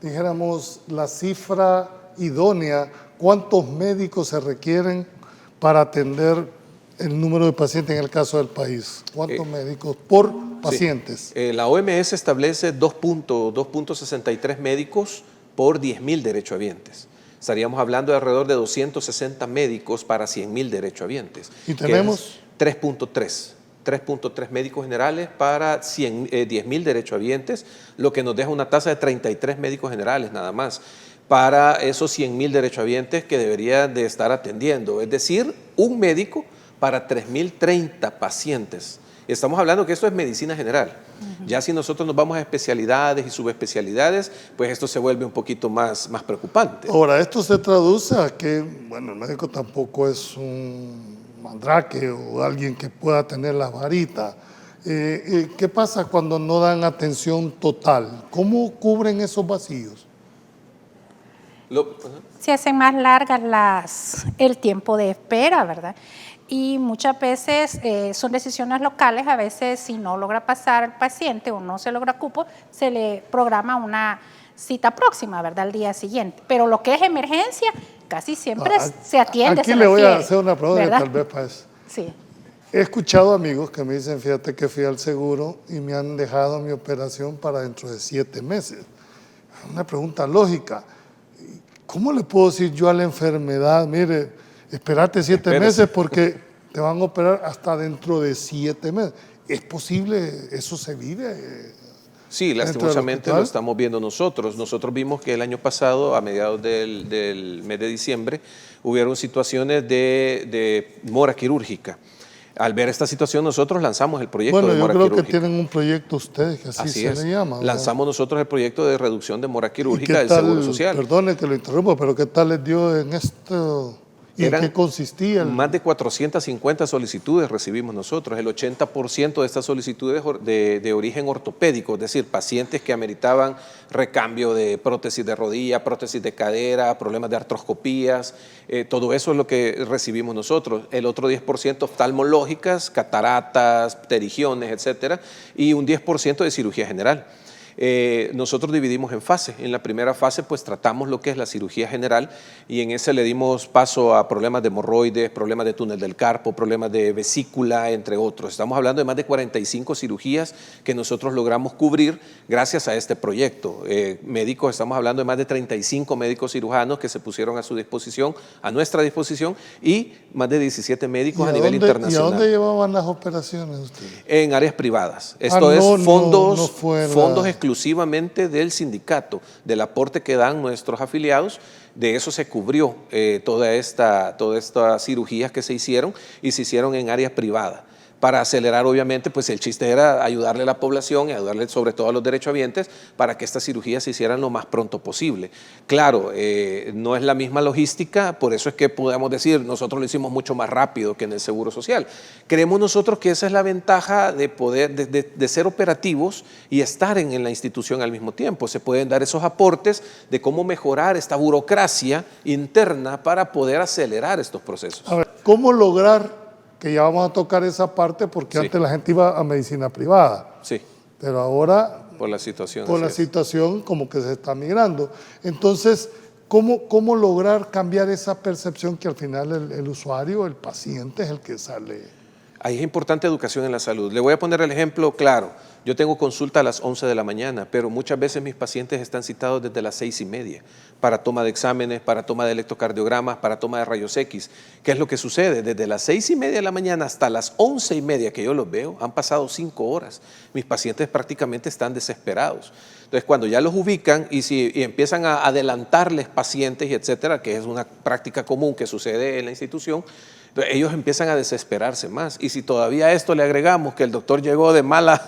dijéramos, la cifra idónea, cuántos médicos se requieren para atender el número de pacientes en el caso del país? ¿Cuántos médicos por pacientes? Sí. La OMS establece 2.63 médicos por 10.000 derechohabientes. Estaríamos hablando de alrededor de 260 médicos para 100.000 derechohabientes. ¿Y tenemos? 3.3 médicos generales para 10.000 derechohabientes, lo que nos deja una tasa de 33 médicos generales nada más para esos 100.000 derechohabientes que deberían de estar atendiendo. Es decir, un médico para 3.030 pacientes. Estamos hablando que esto es medicina general. Ya si nosotros nos vamos a especialidades y subespecialidades, pues esto se vuelve un poquito más preocupante. Ahora, esto se traduce a que, bueno, el médico tampoco es un mandrake o alguien que pueda tener la varita. ¿Qué pasa cuando no dan atención total? ¿Cómo cubren esos vacíos? Se hacen más largas el tiempo de espera, ¿verdad? Y muchas veces son decisiones locales, a veces si no logra pasar el paciente o no se logra cupo, se le programa una cita próxima, ¿verdad? Al día siguiente. Pero lo que es emergencia, casi siempre se atiende. Aquí le voy a hacer una pregunta, ¿verdad? tal vez para eso. Sí. He escuchado amigos que me dicen, fíjate que fui al seguro y me han dejado mi operación para dentro de 7 meses. Una pregunta lógica. ¿Cómo le puedo decir yo a la enfermedad, mire, espérate 7 meses porque te van a operar hasta dentro de 7 meses? ¿Es posible? ¿Eso se vive? Sí, lastimosamente lo estamos viendo nosotros. Nosotros vimos que el año pasado, a mediados del mes de diciembre, hubieron situaciones de mora quirúrgica. Al ver esta situación, nosotros lanzamos el proyecto de mora quirúrgica. Bueno, yo creo que tienen un proyecto ustedes, que así se le llama. Lanzamos nosotros el proyecto de reducción de mora quirúrgica del Seguro Social. Perdone que lo interrumpa, pero ¿qué tal les dio en esto? ¿Y en qué consistía? Más de 450 solicitudes recibimos nosotros. El 80% de estas solicitudes de origen ortopédico, es decir, pacientes que ameritaban recambio de prótesis de rodilla, prótesis de cadera, problemas de artroscopías, todo eso es lo que recibimos nosotros. El otro 10% oftalmológicas, cataratas, pterigiones, etcétera, y un 10% de cirugía general. Nosotros dividimos en fases. En la primera fase pues tratamos lo que es la cirugía general y en ese le dimos paso a problemas de hemorroides, problemas de túnel del carpo, problemas de vesícula, entre otros. Estamos hablando de más de 45 cirugías que nosotros logramos cubrir gracias a este proyecto. Médicos, estamos hablando de más de 35 médicos cirujanos que se pusieron a su disposición, a nuestra disposición, y más de 17 médicos a nivel internacional. ¿Y a dónde llevaban las operaciones ustedes? En áreas privadas. Esto es fondos exclusivamente del sindicato, del aporte que dan nuestros afiliados. De eso se cubrió todas estas cirugías que se hicieron y se hicieron en áreas privadas. Para acelerar, obviamente, pues el chiste era ayudarle a la población y ayudarle sobre todo a los derechohabientes para que estas cirugías se hicieran lo más pronto posible. Claro, no es la misma logística, por eso es que podemos decir, nosotros lo hicimos mucho más rápido que en el Seguro Social. Creemos nosotros que esa es la ventaja de poder, de ser operativos y estar en la institución al mismo tiempo. Se pueden dar esos aportes de cómo mejorar esta burocracia interna para poder acelerar estos procesos. A ver, ¿cómo lograr? Que ya vamos a tocar esa parte porque antes la gente iba a medicina privada. Sí. Pero ahora, por la situación. Por la situación como que se está migrando. Entonces, ¿cómo lograr cambiar esa percepción que al final el usuario, el paciente es el que sale? Ahí es importante educación en la salud. Le voy a poner el ejemplo claro. Yo tengo consulta a las 11 de la mañana, pero muchas veces mis pacientes están citados desde las 6:30 para toma de exámenes, para toma de electrocardiogramas, para toma de rayos X. ¿Qué es lo que sucede? Desde las 6:30 de la mañana hasta las 11:30 que yo los veo, han pasado 5 horas. Mis pacientes prácticamente están desesperados. Entonces, cuando ya los ubican y empiezan a adelantarles pacientes y etcétera, que es una práctica común que sucede en la institución, ellos empiezan a desesperarse más. Y si todavía a esto le agregamos que el doctor llegó de malas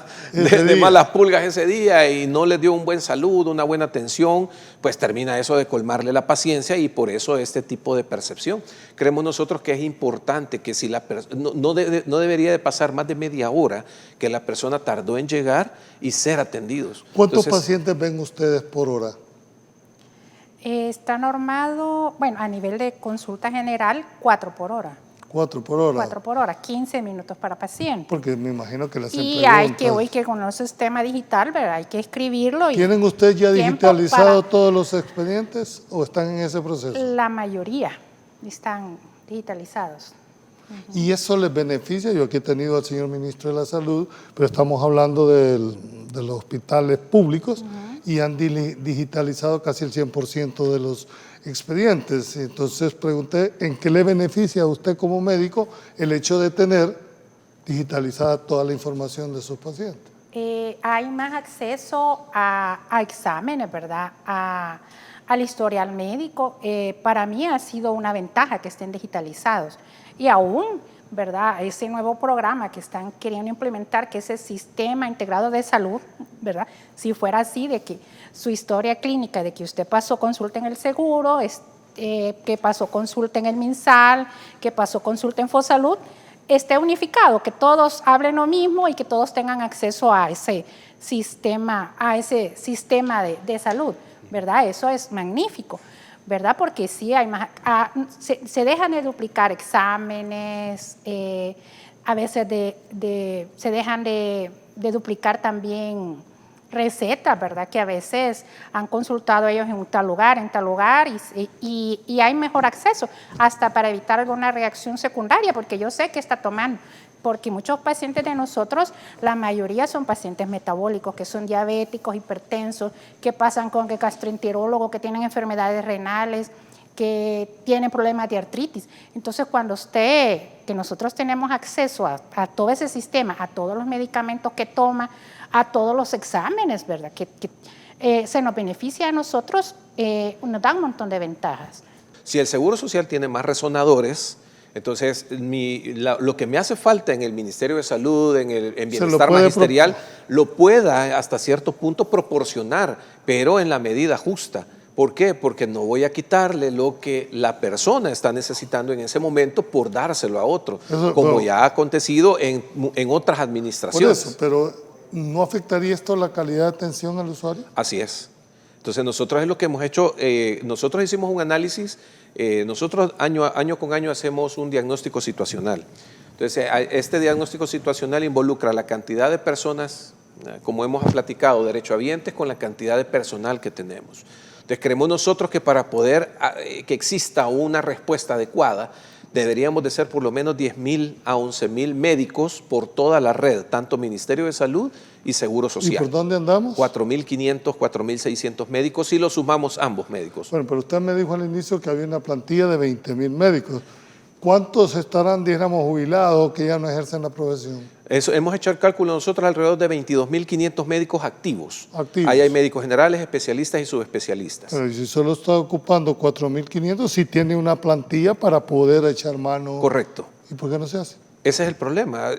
pulgas ese día y no les dio un buen saludo, una buena atención, pues termina eso de colmarle la paciencia y por eso este tipo de percepción. Creemos nosotros que es importante que si no debería de pasar más de media hora que la persona tardó en llegar y ser atendidos. ¿Cuántos pacientes ven ustedes por hora? Está normado, bueno, a nivel de consulta general, 4 por hora. 4 por hora. 4 por hora, 15 minutos para paciente. Porque me imagino que le hacen Y hay que, preguntas. hoy que con el sistema digital, ¿verdad? Hay que escribirlo. ¿Tienen ustedes ya tiempo digitalizado para- todos los expedientes o están en ese proceso? La mayoría están digitalizados. Y eso les beneficia. Yo aquí he tenido al señor ministro de la Salud, pero estamos hablando de los hospitales públicos y han digitalizado casi el 100% de los expedientes. Entonces pregunté, ¿en qué le beneficia a usted como médico el hecho de tener digitalizada toda la información de sus pacientes? Hay más acceso a exámenes, ¿verdad? Al historial médico. Para mí ha sido una ventaja que estén digitalizados. Y aún, ¿verdad? Ese nuevo programa que están queriendo implementar, que es el Sistema Integrado de Salud, ¿verdad? Si fuera así, de que su historia clínica, de que usted pasó consulta en el seguro, que pasó consulta en el MinSal, que pasó consulta en Fosalud, esté unificado, que todos hablen lo mismo y que todos tengan acceso a ese sistema de salud, ¿verdad? Eso es magnífico, ¿verdad? Porque sí hay más, se dejan de duplicar exámenes, a veces se dejan de duplicar también recetas, ¿verdad? Que a veces han consultado ellos en tal lugar, y hay mejor acceso, hasta para evitar alguna reacción secundaria, porque yo sé que está tomando, porque muchos pacientes de nosotros, la mayoría son pacientes metabólicos, que son diabéticos, hipertensos, que pasan con gastroenterólogos, que tienen enfermedades renales, que tienen problemas de artritis. Entonces, que nosotros tenemos acceso a todo ese sistema, a todos los medicamentos que toma, a todos los exámenes, ¿verdad? Que se nos beneficia a nosotros, nos da un montón de ventajas. Si el Seguro Social tiene más resonadores, entonces lo que me hace falta en el Ministerio de Salud, en Bienestar Magisterial, lo pueda hasta cierto punto proporcionar, pero en la medida justa. ¿Por qué? Porque no voy a quitarle lo que la persona está necesitando en ese momento por dárselo a otro, como ya ha acontecido en otras administraciones. Por eso, pero ¿no afectaría esto la calidad de atención al usuario? Así es. Entonces nosotros es lo que hemos hecho, nosotros hicimos un análisis, nosotros año con año hacemos un diagnóstico situacional. Entonces este diagnóstico situacional involucra la cantidad de personas, como hemos platicado, derechohabientes, con la cantidad de personal que tenemos. Entonces creemos nosotros que para poder que exista una respuesta adecuada, deberíamos de ser por lo menos 10.000 a 11.000 médicos por toda la red, tanto Ministerio de Salud y Seguro Social. ¿Y por dónde andamos? 4.500, 4.600 médicos, si lo sumamos ambos médicos. Bueno, pero usted me dijo al inicio que había una plantilla de 20.000 médicos. ¿Cuántos estarán, dijéramos, jubilados que ya no ejercen la profesión? Eso, hemos hecho el cálculo nosotros alrededor de 22.500 médicos activos. Activos. Ahí hay médicos generales, especialistas y subespecialistas. Pero si solo está ocupando 4.500, sí tiene una plantilla para poder echar mano. Correcto. ¿Y por qué no se hace? Ese es el problema.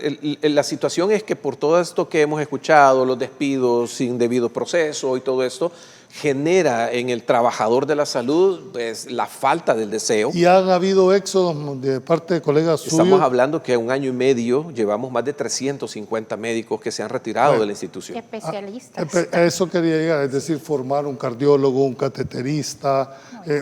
La situación es que por todo esto que hemos escuchado, los despidos sin debido proceso y todo esto, genera en el trabajador de la salud pues, la falta del deseo. ¿Y han habido éxodos de parte de colegas suyos? Estamos hablando que en 1 año y medio llevamos más de 350 médicos que se han retirado de la institución. Especialistas. A eso quería llegar, es decir, formar un cardiólogo, un cateterista,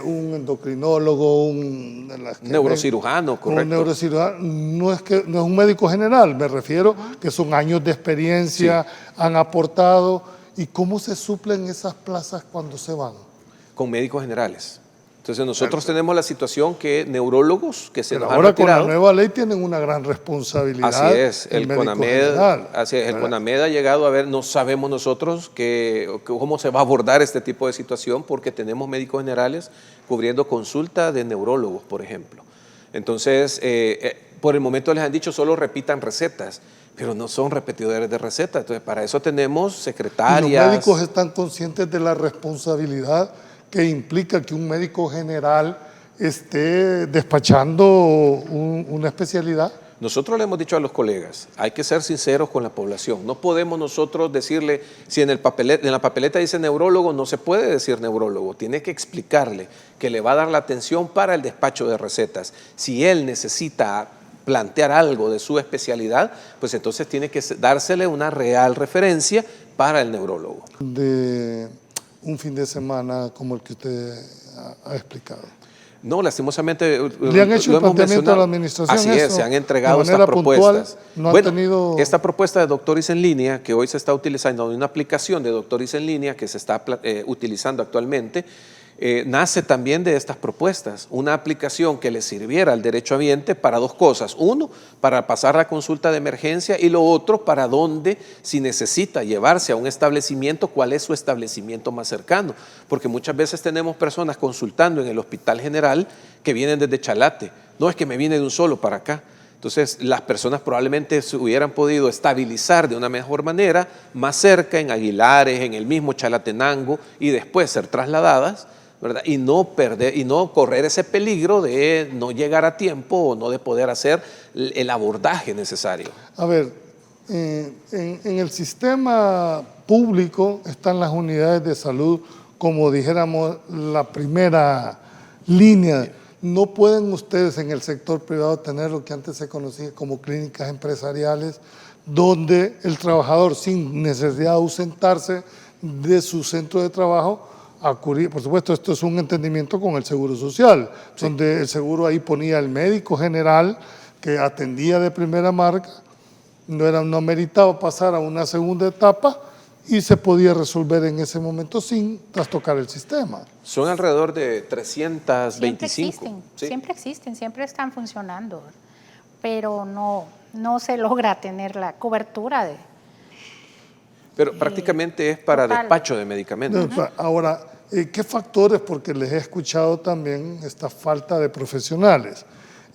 un endocrinólogo, un neurocirujano, correcto. Un neurocirujano. No es un médico general, me refiero que son años de experiencia, sí, han aportado. ¿Y cómo se suplen esas plazas cuando se van? Con médicos generales. Entonces nosotros tenemos la situación que neurólogos que se Pero nos han ahora retirado. con la nueva ley tienen una gran responsabilidad. Así es, el CONAMED ha llegado a ver, no sabemos nosotros cómo se va a abordar este tipo de situación porque tenemos médicos generales cubriendo consulta de neurólogos, por ejemplo. Entonces, por el momento les han dicho solo repitan recetas, pero no son repetidores de recetas. Entonces, para eso tenemos secretarias. ¿Y los médicos están conscientes de la responsabilidad que implica que un médico general esté despachando una especialidad? Nosotros le hemos dicho a los colegas, hay que ser sinceros con la población. No podemos nosotros decirle, si en la papeleta dice neurólogo, no se puede decir neurólogo. Tiene que explicarle que le va a dar la atención para el despacho de recetas. Si él necesita plantear algo de su especialidad, pues entonces tiene que dársele una real referencia para el neurólogo. De un fin de semana como el que usted ha explicado. No, lastimosamente ¿Le han hecho lo un hemos planteamiento a mencionado. la administración? Así es, eso, se han de entregado manera estas puntual, propuestas. no han Bueno, tenido... esta propuesta de Doctoris en línea, que hoy se está utilizando, una aplicación de Doctoris en línea que se está utilizando actualmente, nace también de estas propuestas, una aplicación que le sirviera al derechohabiente para dos cosas. Uno, para pasar la consulta de emergencia, y lo otro, para dónde, si necesita llevarse a un establecimiento, cuál es su establecimiento más cercano. Porque muchas veces tenemos personas consultando en el Hospital General que vienen desde Chalate. No es que me viene de un solo para acá. Entonces, las personas probablemente se hubieran podido estabilizar de una mejor manera, más cerca, en Aguilares, en el mismo Chalatenango, y después ser trasladadas, ¿verdad? Y no correr ese peligro de no llegar a tiempo o no de poder hacer el abordaje necesario. A ver, en el sistema público están las unidades de salud, como dijéramos, la primera línea. No pueden ustedes en el sector privado tener lo que antes se conocía como clínicas empresariales, donde el trabajador, sin necesidad de ausentarse de su centro de trabajo, acudir. Por supuesto, esto es un entendimiento con el Seguro Social, sí, donde el seguro ahí ponía el médico general que atendía de primera marca, no meritaba pasar a una segunda etapa y se podía resolver en ese momento sin trastocar el sistema. Son alrededor de 325. Siempre existen, siempre están funcionando, pero no se logra tener la cobertura de... Pero prácticamente es para total. despacho de medicamentos. Ahora, ¿qué factores? Porque les he escuchado también esta falta de profesionales.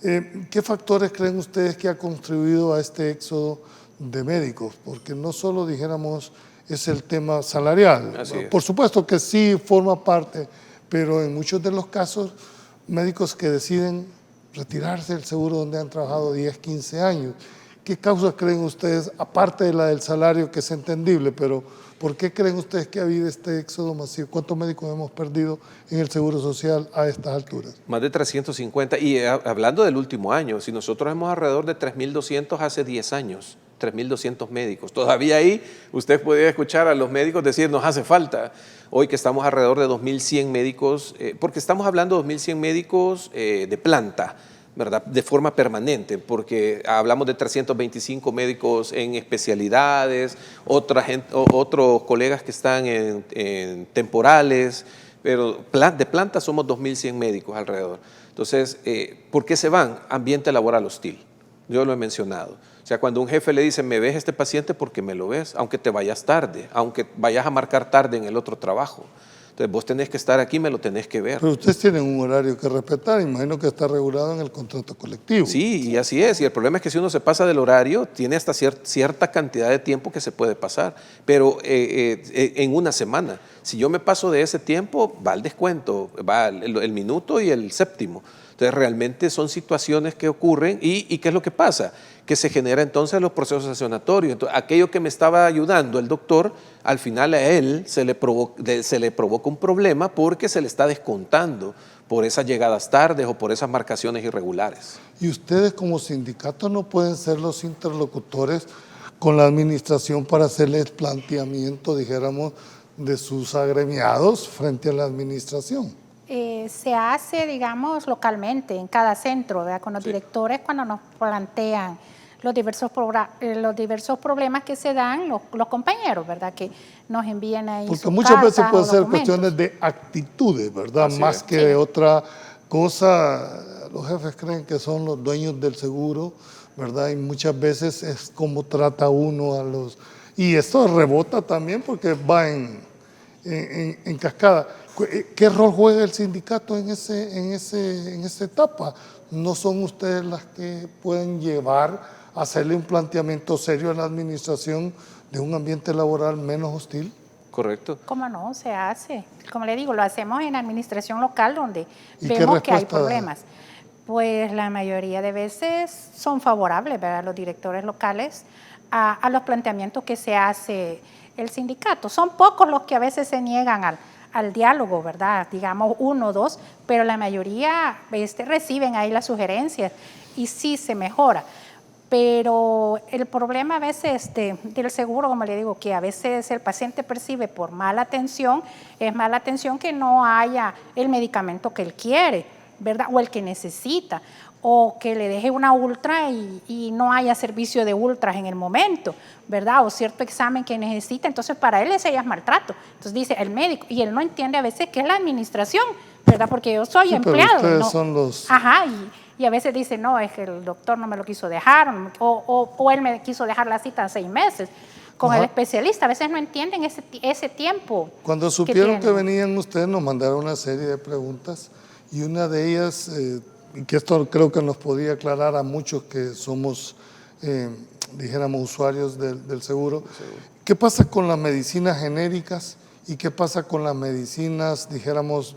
¿Qué factores creen ustedes que ha contribuido a este éxodo de médicos? Porque no solo, dijéramos, es el tema salarial. Por supuesto que sí forma parte, pero en muchos de los casos, médicos que deciden retirarse del seguro donde han trabajado 10, 15 años. ¿Qué causas creen ustedes, aparte de la del salario, que es entendible, pero por qué creen ustedes que ha habido este éxodo masivo? ¿Cuántos médicos hemos perdido en el Seguro Social a estas alturas? Más de 350. Y hablando del último año, si nosotros hemos alrededor de 3.200 hace 10 años, 3.200 médicos. Todavía ahí usted podría escuchar a los médicos decir, nos hace falta. Hoy que estamos alrededor de 2.100 médicos, porque estamos hablando de 2.100 médicos de planta, ¿verdad? De forma permanente, porque hablamos de 325 médicos en especialidades, otros colegas que están en temporales, pero de planta somos 2.100 médicos alrededor. Entonces, ¿por qué se van? Ambiente laboral hostil, yo lo he mencionado. O sea, cuando un jefe le dice, me ves este paciente porque me lo ves, aunque te vayas tarde, aunque vayas a marcar tarde en el otro trabajo. Entonces, vos tenés que estar aquí, me lo tenés que ver. Pero ustedes tienen un horario que respetar, imagino que está regulado en el contrato colectivo. Sí, y así es. Y el problema es que si uno se pasa del horario, tiene hasta cierta cantidad de tiempo que se puede pasar. Pero en una semana, si yo me paso de ese tiempo, va el descuento, va el minuto y el séptimo. Entonces, realmente son situaciones que ocurren y ¿qué es lo que pasa? Que se genera entonces los procesos sancionatorios. Entonces, aquello que me estaba ayudando el doctor, al final a él se le provoca un problema porque se le está descontando por esas llegadas tardes o por esas marcaciones irregulares. ¿Y ustedes como sindicato no pueden ser los interlocutores con la administración para hacerles planteamiento, dijéramos, de sus agremiados frente a la administración? Se hace, digamos, localmente, en cada centro, ¿verdad? Con los directores cuando nos plantean los diversos problemas que se dan los compañeros, ¿verdad? Que nos envían ahí porque sus muchas veces cartas puede o ser documentos. cuestiones de actitudes, ¿verdad? Así Más es. que de otra cosa. Los jefes creen que son los dueños del seguro, ¿verdad? Y muchas veces es como trata uno a los... Y esto rebota también porque va en cascada. ¿Qué rol juega el sindicato en esa etapa? ¿No son ustedes las que pueden llevar a hacerle un planteamiento serio a la administración de un ambiente laboral menos hostil? ¿Correcto? ¿Cómo no? Se hace. Como le digo, lo hacemos en administración local donde ¿Y qué vemos que hay respuesta da? problemas. Pues la mayoría de veces son favorables, ¿verdad? Los directores locales a los planteamientos que se hace el sindicato. Son pocos los que a veces se niegan al diálogo, ¿verdad? Digamos 1 o 2, pero la mayoría reciben ahí las sugerencias y sí se mejora. Pero el problema a veces del seguro, como le digo, que a veces el paciente percibe por mala atención, es mala atención que no haya el medicamento que él quiere. ¿verdad? O el que necesita, o que le deje una ultra y no haya servicio de ultras en el momento, ¿verdad? O cierto examen que necesita, entonces para él ese ya es maltrato. Entonces dice el médico, y él no entiende a veces qué es la administración, ¿verdad? Porque yo soy Sí, pero empleado. ustedes ¿no? son los... Ajá, y a veces dice, no, es que el doctor no me lo quiso dejar, o él me quiso dejar la cita 6 meses. Con Ajá. el especialista, a veces no entienden ese tiempo. Cuando supieron que tienen. venían ustedes, nos mandaron una serie de preguntas y una de ellas, y que esto creo que nos podría aclarar a muchos que somos, dijéramos, usuarios del seguro. ¿Qué pasa con las medicinas genéricas y qué pasa con las medicinas, dijéramos,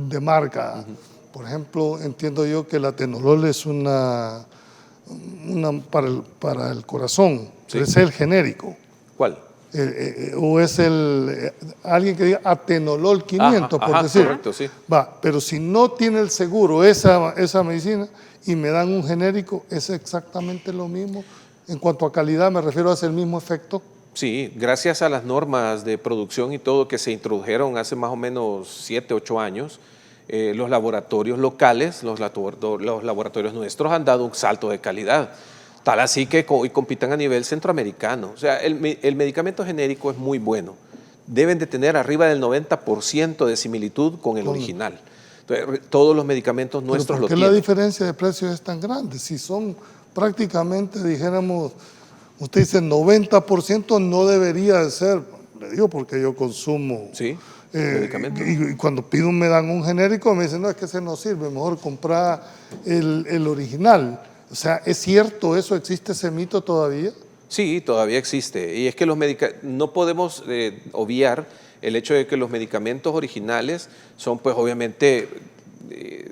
de marca? Por ejemplo, entiendo yo que la atenolol es una para el corazón, Sí. es el genérico. ¿Cuál? O es alguien que diga atenolol 500, Ajá, por ajá, decir. correcto, sí. Va, pero si no tiene el seguro esa medicina y me dan un genérico, ¿es exactamente lo mismo? En cuanto a calidad, me refiero a hacer el mismo efecto. Sí, gracias a las normas de producción y todo que se introdujeron hace más o menos 7, 8 años, los laboratorios locales, los laboratorios nuestros han dado un salto de calidad, tal así que hoy compitan a nivel centroamericano. O sea, el medicamento genérico es muy bueno. Deben de tener arriba del 90% de similitud con el original. Entonces, todos los medicamentos nuestros lo ¿Por qué tienen. la diferencia de precios es tan grande? Si son prácticamente, dijéramos, usted dice 90%, no debería de ser. Le digo porque yo consumo. Sí, medicamentos. Y cuando pido me dan un genérico, me dicen, no, es que ese no sirve, mejor comprar el original. O sea, ¿es cierto eso? ¿Existe ese mito todavía? Sí, todavía existe. Y es que no podemos obviar el hecho de que los medicamentos originales son pues obviamente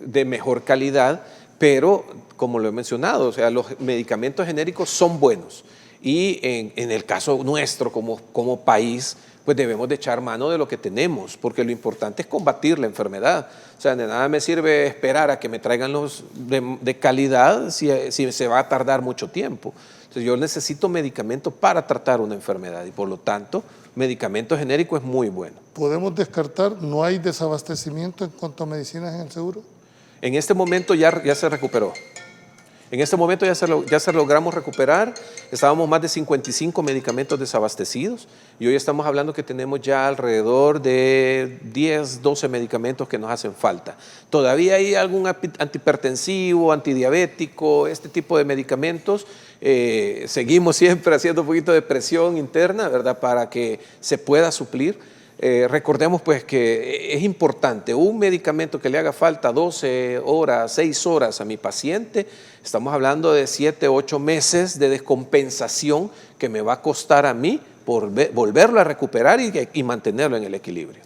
de mejor calidad, pero como lo he mencionado, o sea, los medicamentos genéricos son buenos. Y en el caso nuestro como país, pues debemos de echar mano de lo que tenemos, porque lo importante es combatir la enfermedad. O sea, de nada me sirve esperar a que me traigan los de calidad si se va a tardar mucho tiempo. Entonces yo necesito medicamento para tratar una enfermedad y por lo tanto, medicamento genérico es muy bueno. ¿Podemos descartar, no hay desabastecimiento en cuanto a medicinas en el seguro? En este momento ya se recuperó. En este momento ya se logramos recuperar, estábamos más de 55 medicamentos desabastecidos y hoy estamos hablando que tenemos ya alrededor de 10, 12 medicamentos que nos hacen falta. Todavía hay algún antihipertensivo, antidiabético, este tipo de medicamentos. Seguimos siempre haciendo un poquito de presión interna, ¿verdad?, para que se pueda suplir. Recordemos pues que es importante, un medicamento que le haga falta 12 horas, 6 horas a mi paciente, estamos hablando de 7, 8 meses de descompensación que me va a costar a mí por volverlo a recuperar y mantenerlo en el equilibrio.